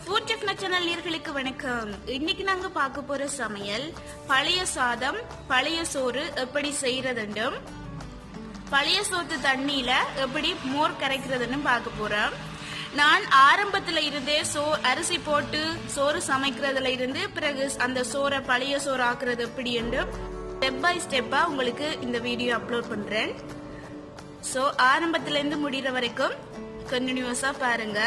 Food chef channel நேயர்களுக்கு வணக்கம். இன்னைக்கு நாங்க பார்க்க போற சமையல் பழைய சாதம், பழைய சோறு எப்படி செய்யறதுண்டும் பழைய சோத்து தண்ணியில எப்படி மோர் கரைக்கிறதுன்னு பார்க்க போறோம். நான் ஆரம்பத்துல இருந்தே அரிசி போட்டு சோறு சமைக்கிறதுல இருந்து பிறகு அந்த சோறை பழைய சோறு ஆக்குறது எப்படி என்று ஸ்டெப் பை ஸ்டெப்பா உங்களுக்கு இந்த வீடியோ அப்லோட் பண்றேன். சோ ஆரம்பத்துல இருந்து முடிகிற வரைக்கும் கண்டினியூஸா பாருங்க.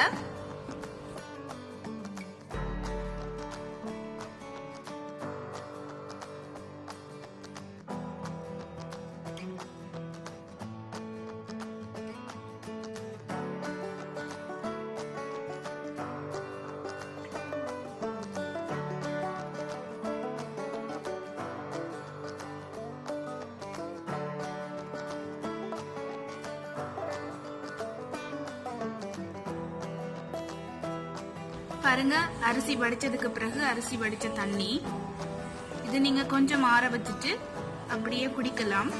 பாருங்க, அரிசி வடிச்சதுக்கு பிறகு அரிசி வடிச்ச தண்ணி இது நீங்க கொஞ்சம் ஆற வச்சுட்டு அப்படியே குடிக்கலாம்.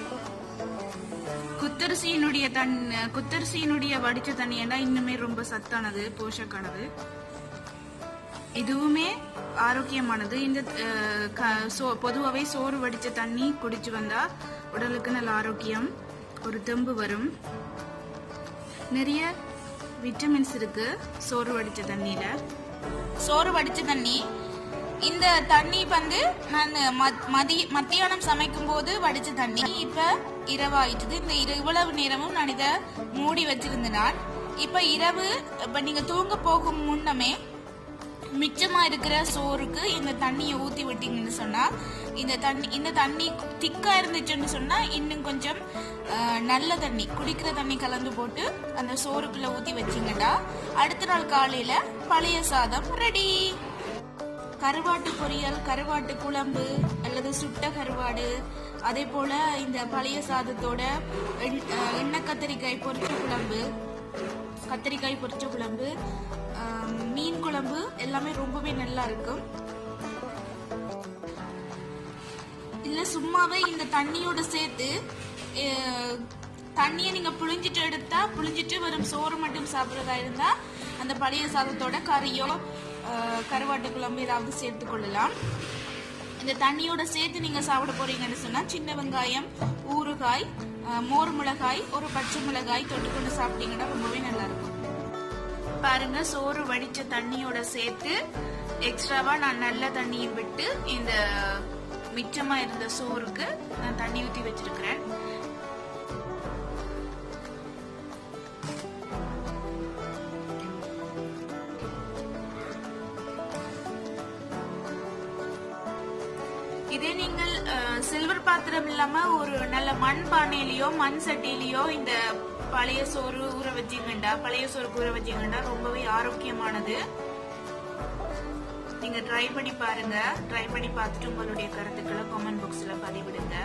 குத்தரிசியினுடைய வடிச்ச தண்ணியெல்லாம் இன்னுமே ரொம்ப சத்தானது, போஷக்கானது, இதுவுமே ஆரோக்கியமானது. இந்த பொதுவாகவே சோறு வடிச்ச தண்ணி குடிச்சு வந்தா உடலுக்கு நல்ல ஆரோக்கியம், ஒரு தெம்பு வரும். நிறைய விட்டமின்ஸ் இருக்கு சோறு வடிச்ச தண்ணியில. சோறு வடிச்ச தண்ணி, இந்த தண்ணி வந்து நான் மத்தியானம் சமைக்கும் போது வடிச்ச தண்ணி இப்ப இரவாயிட்டுது. இந்த இவ்வளவு நேரமும் நான் இதை மூடி வச்சிருந்தேன். இப்ப இரவு நீங்க தூங்க போகும் முன்னமே மிச்சமா இருக்கிற சோறுக்கு இந்த தண்ணியை ஊத்தி விட்டீங்கன்னு சொன்னா, இந்த தண்ணி திக்கா இருந்துச்சுன்னு சொன்னா இன்னும் கொஞ்சம் நல்ல தண்ணி, குடிக்கிற தண்ணி கலந்து போட்டு அந்த சோறுக்குள்ள ஊத்தி வச்சீங்கடா அடுத்த நாள் காலையில பழைய சாதம் ரெடி. கருவாட்டு பொரியல், கருவாட்டு குழம்பு அல்லது சுட்ட கருவாடு, அதே போல இந்த பழைய சாதத்தோட எண்ணெய் கத்திரிக்காய் பொரிச்ச குழம்பு, மீன் குழம்பு எல்லாமே ரொம்பவே நல்லா இருக்கும். இல்ல சும்மாவே இந்த தண்ணியோட சேர்த்து தண்ணியை நீங்க புழிஞ்சிட்டு வரும் சோறு மட்டும் சாப்பிட்றதா இருந்தா அந்த பழைய சாதத்தோட கறியோ கருவாட்டு குழம்பு ஏதாவது சேர்த்து கொள்ளலாம். இந்த தண்ணியோட சேர்த்து நீங்க சாப்பிட போறீங்கன்னு சொன்னா சின்ன வெங்காயம், ஊறுகாய், மோர் மிளகாய், ஒரு பச்சை மிளகாய் தொட்டுக்கொண்டு சாப்பிட்டீங்கன்னா ரொம்பவே நல்லா இருக்கும். பாருங்க, சோறு வடிச்ச தண்ணியோட சேர்த்து எக்ஸ்ட்ராவா நான் நல்ல தண்ணியும் விட்டு இந்த மிச்சமா இருந்த சோறுக்கு நான் தண்ணி ஊத்தி வச்சிருக்கிறேன். இதே நீங்கள் சில்வர் பாத்திரம் இல்லாம ஒரு நல்ல மண் பானையிலயோ மண் சட்டியிலயோ இந்த பழைய சோறுக்கு ஊற வச்சீங்கண்டா ரொம்பவே ஆரோக்கியமானது. நீங்க ட்ரை பண்ணி பாருங்க. ட்ரை பண்ணி பார்த்துட்டு உங்களுடைய கருத்துக்களை கமெண்ட் பாக்ஸ்ல பதிவிடுங்க.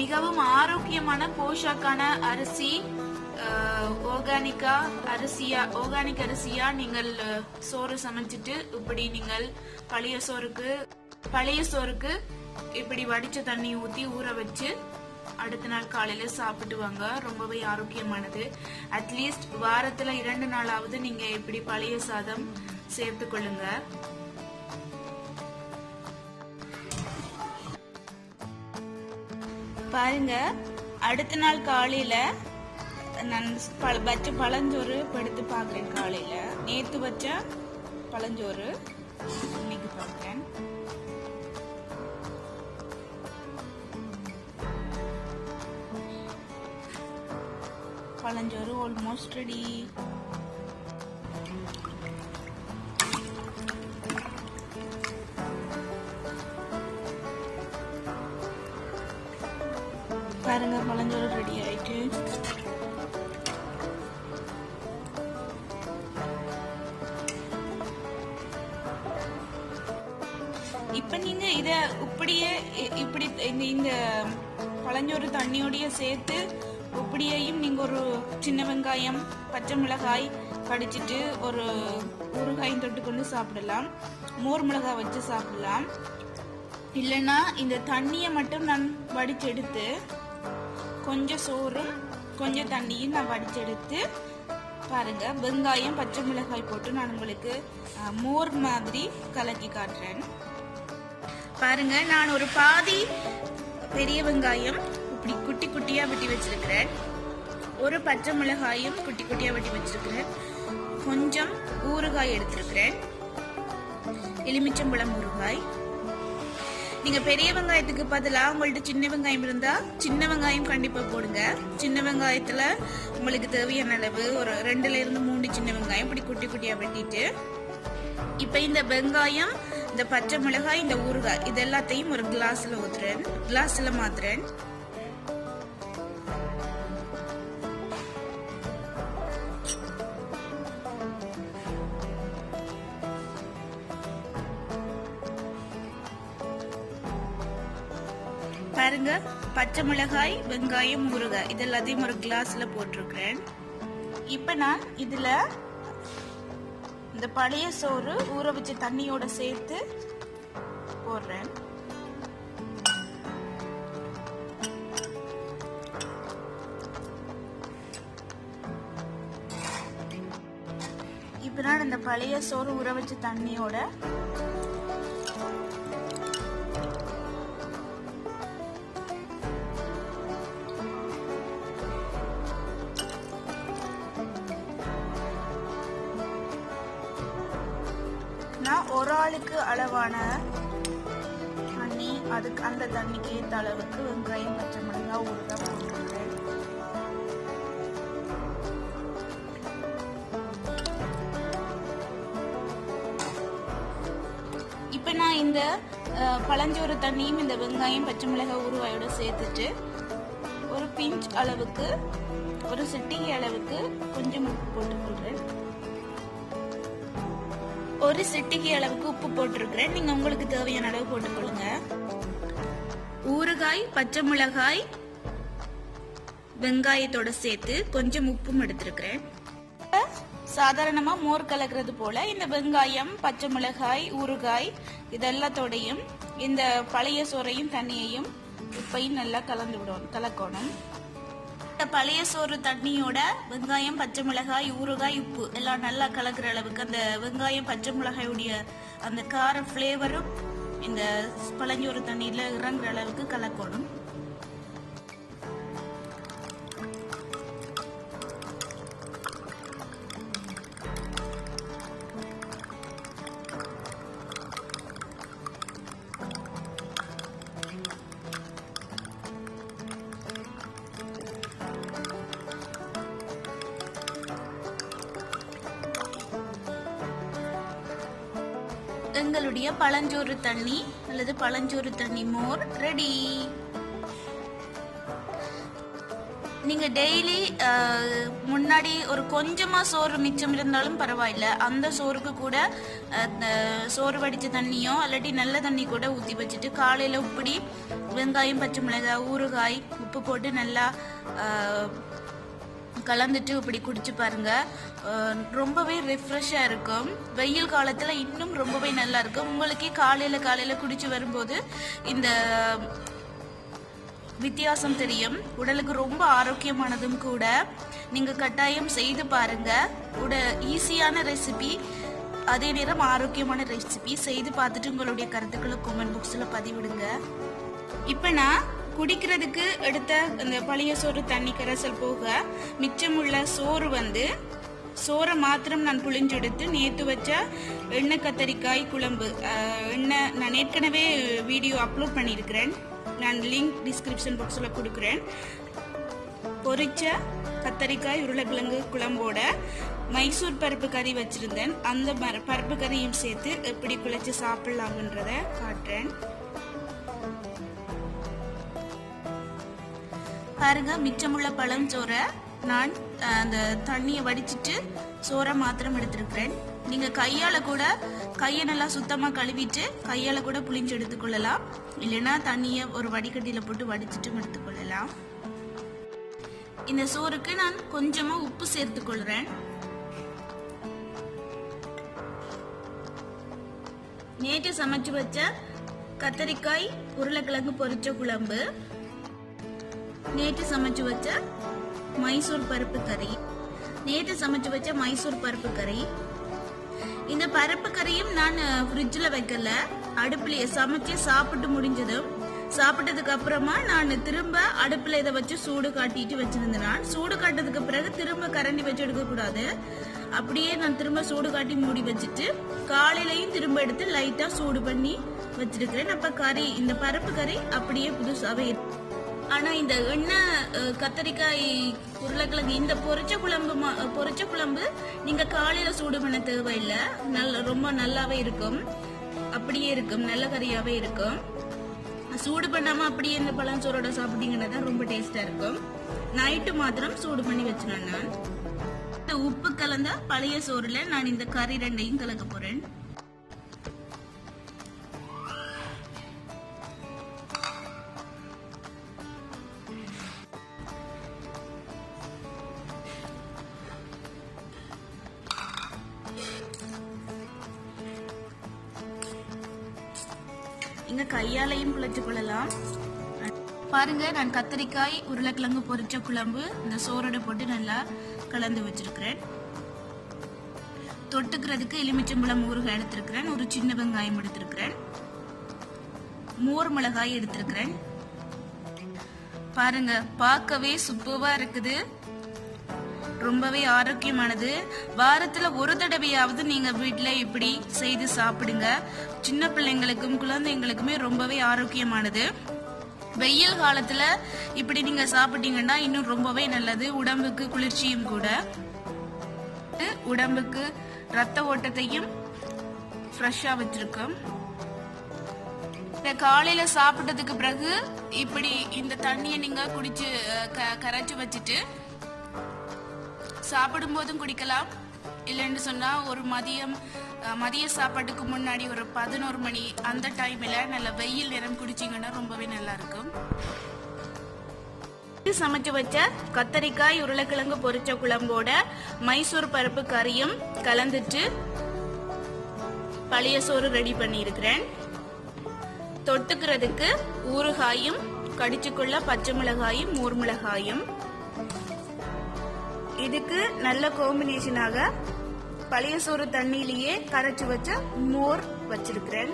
மிகவும் ஆரோக்கியமான போஷாக்கான அரிசி, ஆர்கானிக் அரிசியா நீங்கள் சோறு சமைச்சிட்டு இப்படி நீங்கள் பழைய சோறுக்கு இப்படி வடிச்ச தண்ணி ஊத்தி ஊற வச்சு அடுத்த நாள் காலையில சாப்பிட்டு வாங்க. ரொம்பவே ஆரோக்கியமானது. அட்லீஸ்ட் வாரத்துல 2 நாளாவது நீங்க இப்படி பழைய சாதம் சேர்த்து கொள்ளுங்க. பாருங்க, அடுத்த நாள் காலையில நான் வச்ச பழஞ்சோறு எடுத்து பாக்குறேன். காலையில நேத்து வச்ச பழஞ்சோறு இன்னைக்கு பாக்குறேன். பழஞ்சோறு ஆல்மோஸ்ட் ரெடி. பாருங்க, பழஞ்சோறு ரெடி ஆயிட்டு. இப்ப நீங்க இத இப்படி இந்த பழஞ்சோறு தண்ணியோடைய சேர்த்து இப்படியேயும் நீங்க ஒரு சின்ன வெங்காயம், பச்சை மிளகாய் கடிச்சிட்டு ஒரு ஊறுகாயும் தொட்டுக்கொண்டு சாப்பிடலாம். மோர் மிளகாய் வச்சு சாப்பிடலாம். இல்லைன்னா இந்த தண்ணியை மட்டும் நான் வடிச்செடுத்து கொஞ்சம் சோறும் கொஞ்சம் தண்ணியும் நான் வடிச்செடுத்து பாருங்க, வெங்காயம் பச்சை மிளகாய் போட்டு நான் உங்களுக்கு மோர் மாதிரி கலக்கி காட்டுறேன். பாருங்க, நான் ஒரு பாதி பெரிய வெங்காயம் இப்படி குட்டி குட்டியா வெட்டி வச்சிருக்கிறேன். ஒரு பச்சை மிளகாயும் குட்டி குட்டியா வெட்டி வச்சிருக்கிறேன். கொஞ்சம் ஊறுகாய் எடுத்திருக்கிறேன், எலுமிச்சம்பழம் ஊறுகாய். நீங்க பெரிய வெங்காயத்துக்கு பதிலாக உங்கள்ட்ட சின்ன வெங்காயம் இருந்தா சின்ன வெங்காயம் கண்டிப்பா போடுங்க. சின்ன வெங்காயத்துல உங்களுக்கு தேவையான அளவு ஒரு 2ல இருந்து 3 சின்ன வெங்காயம் இப்படி குட்டி குட்டியா வெட்டிட்டு, இப்ப இந்த வெங்காயம், இந்த பச்சை மிளகாய், இந்த ஊறுகாய் இது எல்லாத்தையும் ஒரு கிளாஸ்ல மாத்துறேன். பாருங்க, பச்சை மிளகாய், வெங்காயம், ஊறுகாய் இது எல்லாத்தையும் ஒரு கிளாஸ்ல போட்டிருக்கிறேன். இப்ப நான் இதுல இந்த பழைய சோறு ஊற வச்ச தண்ணியோட சேர்த்து போடுறேன். இப்ப நான் இந்த பழைய சோறு ஊற வச்ச தண்ணியோட ஒரு ஆளுக்கு அளவான தண்ணி, அதுக்கு அந்த தண்ணிக்கு ஏற்ற அளவுக்கு வெங்காயம், பச்சை மிளகாய், ஊறுகாய் போட்டுருக்கேன். இப்ப நான் இந்த பழஞ்சோறு தண்ணியும் இந்த வெங்காயம், பச்சை மிளகாய், ஊறுகாயோட சேர்த்துட்டு ஒரு பிஞ்ச் அளவுக்கு, ஒரு சிட்டிகை அளவுக்கு கொஞ்சம் உப்பு போட்டுக்கொள்றேன். ஒரு சிட்டிகை அளவுக்கு உப்பு போட்டிருக்கிறேன். நீங்க உங்களுக்கு தேவையான அளவு போட்டுக்கொள்ளுங்க. ஊறுகாய், பச்சை மிளகாய், வெங்காயத்தோட சேர்த்து கொஞ்சம் உப்பும் எடுத்திருக்கிறேன். சாதாரணமா மோர் கலக்கிறது போல இந்த வெங்காயம், பச்சை மிளகாய், ஊறுகாய் இதெல்லாத்தோடையும் இந்த பழைய சோறையும் தண்ணியையும் உப்பையும் நல்லா கலக்கணும். பழைய சோறு தண்ணியோட வெங்காயம், பச்சை மிளகாய், ஊறுகாய், உப்பு எல்லாம் நல்லா கலக்குற அளவுக்கு அந்த வெங்காயம், பச்சை மிளகாயுடைய அந்த கார ஃப்ளேவரும் இந்த பழஞ்சோறு தண்ணியில இறங்குற அளவுக்கு கலக்கணும். எங்களுடைய பழஞ்சோறு தண்ணி அல்லது பழஞ்சோறு தண்ணி மோர் ரெடி. நீங்க டெய்லி முன்னாடி ஒரு கொஞ்சமா சோறு மிச்சம் இருந்தாலும் பரவாயில்ல, அந்த சோறுக்கு கூட சோறு வடிச்ச தண்ணியோ இல்லாட்டி நல்ல தண்ணி கூட ஊற்றி வச்சுட்டு காலையில இப்படி வெங்காயம், பச்சை மிளகாய், ஊறுகாய், உப்பு போட்டு நல்லா கலந்துட்டு இப்படி குடிச்சு பாருங்க. ரொம்பவே ரிஃப்ரெஷ்ஷா இருக்கும். வெயில் காலத்துல இன்னும் ரொம்பவே நல்லா இருக்கும். உங்களுக்கே காலையில குடிச்சு வரும்போது இந்த வித்தியாசம் தெரியும். உடலுக்கு ரொம்ப ஆரோக்கியமானதும் கூட. நீங்க கட்டாயம் செய்து பாருங்க. ஈஸியான ரெசிபி, அதே நேரம் ஆரோக்கியமான ரெசிபி. செய்து பார்த்துட்டு உங்களுடைய கருத்துக்களை கமெண்ட் பாக்ஸ்ல பதிவிடுங்க. இப்ப நான் குடிக்கிறதுக்கு எடுத்த அந்த பழைய சோறு தண்ணி கரைசல் போக மிச்சமுள்ள சோறை மாத்திரம் நான் புளிஞ்செடுத்து நேற்று வச்ச எண்ணெய் கத்தரிக்காய் குழம்பு எண்ணெய் நான் ஏற்கனவே வீடியோ அப்லோட் பண்ணியிருக்கிறேன். நான் லிங்க் டிஸ்கிரிப்ஷன் பாக்ஸில் கொடுக்குறேன். பொரிச்ச கத்தரிக்காய் உருளைக்கிழங்கு குழம்போட மைசூர் பருப்பு கறி வச்சிருந்தேன். அந்த பருப்பு கறியும் சேர்த்து எப்படி குழைச்சி சாப்பிடலாம்ன்றத காட்டுறேன். பாருங்க, மிச்சமுள்ள பழஞ்சோறை நான் அந்த தண்ணியை வடிச்சிட்டு சோறை மாத்திரம் எடுத்திருக்கிறேன். நீங்க கையை நல்லா சுத்தமா கழுவிட்டு கையால கூட புளிஞ்சு எடுத்துக்கொள்ளலாம். இல்லைன்னா தண்ணியை ஒரு வடிகட்டியில போட்டு வடிச்சிட்டும் எடுத்துக்கொள்ளலாம். இந்த சோறுக்கு நான் கொஞ்சமா உப்பு சேர்த்துக் கொள்றேன். நேற்று சமைச்சு வச்ச கத்தரிக்காய் உருளைக்கிழங்கு பொரிச்ச குழம்பு, நேற்று சமைச்சு வச்ச மைசூர் பருப்பு கறி, நேற்று சமைச்சு வச்ச மைசூர் பருப்பு கறி. இந்த பருப்பு கறியும் நான் ஃப்ரிட்ஜில் வைக்கல, அடுப்புலயே சமைச்சு சாப்பிட்டு முடிஞ்சதும் சாப்பிட்டதுக்கு அப்புறமா நான் திரும்ப அடுப்புல இதை வச்சு சூடு காட்டிட்டு வச்சிருந்தேன். நான் சூடு காட்டதுக்கு பிறகு திரும்ப கரண்டி வச்சு எடுக்க கூடாது, அப்படியே நான் திரும்ப சூடு காட்டி மூடி வச்சுட்டு காலையிலையும் திரும்ப எடுத்து லைட்டா சூடு பண்ணி வச்சிருக்கிறேன். அப்ப கறி, இந்த பருப்பு கறி அப்படியே புதுசாவே இருக்கு. ஆனா இந்த எண்ணெய் கத்தரிக்காய் உருளைக்கிழங்கு இந்த பொரிச்ச குழம்பு நீங்க காலையில சூடு பண்ண தேவையில்லை, ரொம்ப நல்லாவே இருக்கும், அப்படியே இருக்கும், நல்ல கறியாவே இருக்கும். சூடு பண்ணாம அப்படியே இந்த பழஞ்சோரோட சாப்பிட்டீங்கன்னா தான் ரொம்ப டேஸ்டா இருக்கும். நைட்டு மாத்திரம் சூடு பண்ணி வச்சிருந்தேன். நான் இந்த உப்பு கலந்த பழைய சோறுல நான் இந்த கறி ரெண்டையும் கலக்க போறேன். இங்க கையாலையும் குழச்சு கொள்ளலாம். பாருங்க, நான் கத்தரிக்காய் உருளைக்கிழங்கு பொரிச்ச குழம்பு இந்த சோரோட போட்டு நல்லா கலந்து வச்சிருக்கிறேன். தொட்டுக்கிறதுக்கு எலுமிச்சம்பழம் ஊறுகாய் எடுத்திருக்கிறேன், ஒரு சின்ன வெங்காயம் எடுத்திருக்கிறேன், மோர் மிளகாய் எடுத்திருக்கிறேன். பாருங்க, பார்க்கவே சூப்பரா இருக்குது, ரொம்பவே ஆரோக்கியமானது. வாரத்துல ஒரு தடவையாவது நீங்க வீட்டுல இப்படி செய்து சாப்பிடுங்க. சின்ன பிள்ளைங்களுக்கும் குழந்தைங்களுக்குமே ரொம்பவே ஆரோக்கியமானது. வெயில் காலத்துல இப்படி நீங்க சாப்பிட்டீங்கன்னா இன்னும் ரொம்பவே நல்லது, உடம்புக்கு குளிர்ச்சியும் கூட, உடம்புக்கு ரத்த ஓட்டத்தையும் ஃப்ரெஷ்ஷா வச்சிருக்கும். காலையில சாப்பிட்டதுக்கு பிறகு இப்படி இந்த தண்ணியை நீங்க குடிச்சு கரைச்சு வச்சுட்டு சாப்பிடும் போதும் குடிக்கலாம். இல்லைன்னு சொன்னா ஒரு மதிய சாப்பாட்டுக்கு முன்னாடி ஒரு 11 மணி அந்த டைம்ல நல்ல வெயில் நேரம் குடிச்சீங்கன்னா ரொம்பவே நல்லா இருக்கும். சமைச்சு வச்ச கத்தரிக்காய் உருளைக்கிழங்கு பொரிச்ச குழம்போட மைசூர் பருப்பு கறியும் கலந்துட்டு பழைய சோறு ரெடி பண்ணி இருக்கிறேன். தொட்டுக்கிறதுக்கு ஊறுகாயும் கடிச்சுக்குள்ள பச்சை மிளகாயும் மோர் மிளகாயும். இதுக்கு நல்ல காம்பினேஷனாக பழைய சோறு தண்ணியிலேயே கரைச்சு வச்ச மோர் வச்சிருக்கிறேன்.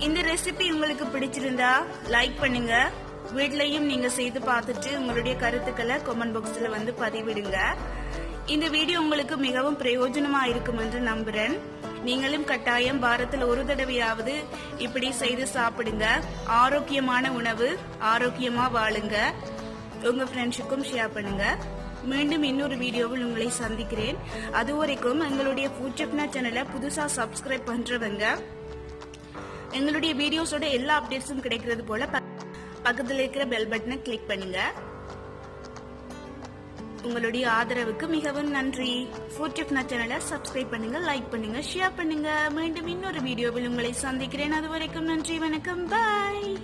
இந்த ரெசிபி உங்களுக்கு பிடிச்சிருந்தா லைக் பண்ணுங்க. வீட்லயும் நீங்க செய்து பார்த்துட்டு உங்களுடைய கருத்துக்களை கமெண்ட் பாக்ஸ்ல வந்து பதிவிடுங்க. இந்த வீடியோ உங்களுக்கு மிகவும் பிரயோஜனமா இருக்கும் என்று நம்புறேன். நீங்களும் கட்டாயம் வாரத்தில் ஒரு தடவையாவது இப்படி செய்து சாப்பிடுங்க. ஆரோக்கியமான உணவு, ஆரோக்கியமா வாழுங்க. உங்க ஃப்ரெண்ட்ஸுக்கும் ஷேர் பண்ணுங்க. மீண்டும் இன்னொரு வீடியோவில் உங்களை சந்திக்கிறேன். அதுவரைக்கும் எங்களுடைய ஃபுட் செஃப்னா சேனலை புதுசா சப்ஸ்கிரைப் பண்றவங்க எங்களுடைய வீடியோஸோட எல்லா அப்டேட்ஸும் கிடைக்கிறது போல பக்கத்தில் இருக்கிற பெல் பட்டனை கிளிக் பண்ணுங்க. உங்களுடைய ஆதரவுக்கு மிகவும் நன்றி. ஃபுட் செஃப்னா சேனலை சப்ஸ்கிரைப் பண்ணுங்க, லைக் பண்ணுங்க, ஷேர் பண்ணுங்க. மீண்டும் இன்னொரு வீடியோவில் உங்களை சந்திக்கிறேன். அதுவரைக்கும் நன்றி, வணக்கம், பாய்.